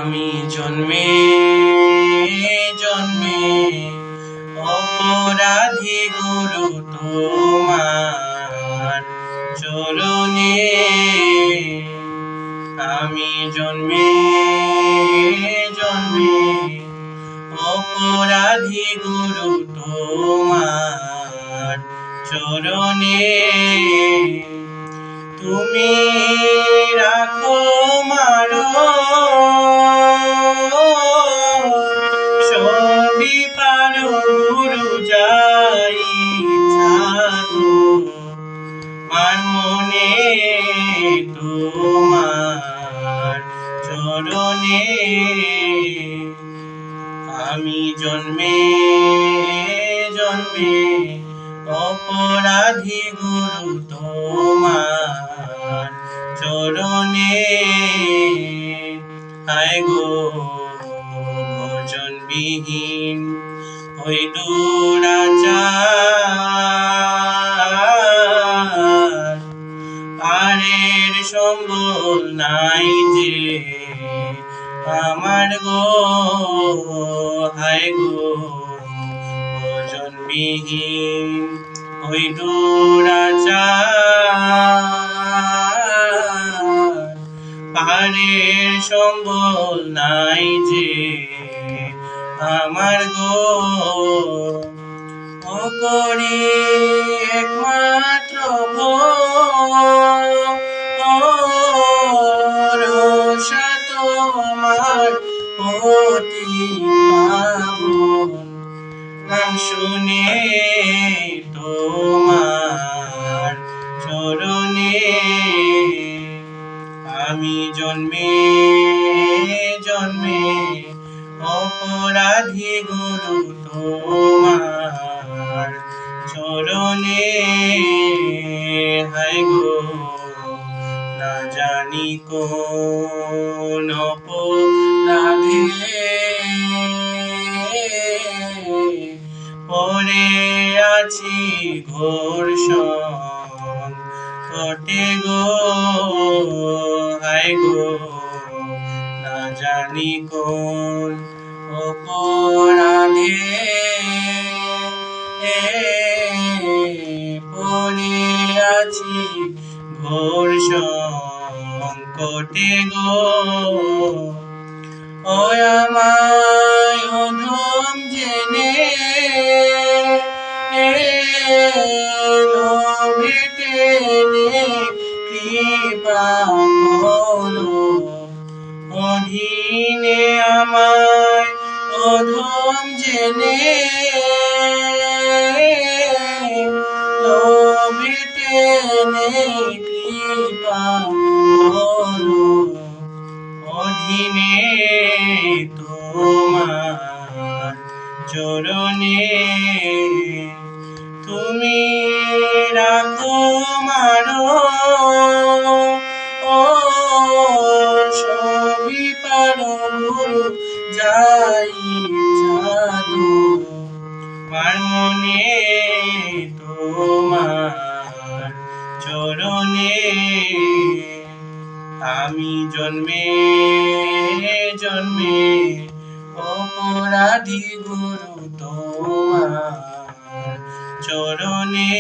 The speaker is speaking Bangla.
আমি জন্মে জন্মে অপরাধী গুরু তোমার চরণে। আমি জন্মে জন্মে অপরাধী গুরু তোমার চরণে। তুমি রাখো মারো সবই পারো গুরু যাই তোমার মনে তোমার চরণে। আমি জন্মে জন্মে অপরাধী গুরু তোমার চরণে। হায় গো ভজনবিহীন ওই দুরাচার, পারের সম্বল নাই যে আমার গো। হায় গো ভজনবিহীন ওই দুরাচার, পারের সম্বল নাই যে আমার গো। ও করি একমাত্র ভরসা তোমার অতি পাবন নাম শুনে তোমার চরণে। আমি জন্মে জন্মে অপরাধী গুরু তোমার চরণে। হায় গো না জানি কোন অপরাধে পড়ে আছি ঘোর সংকটে গো। হায় গো না জানি কোন অপরাধে পড়ে আছি ঘোর সংকটে গো। ও আমায় অধম জেনে লোভে টেনে কৃপা করো অধীনে আমায় অধম জেনে লোভে টেনে কৃপা করো অধীনে তোমার চরণে। তুমি রাখো মারো সবই পারো গুরু যাই তোমার মনে তোমার চরণে। আমি জন্মে জন্মে অপরাধী গুরু তোমার চরণে।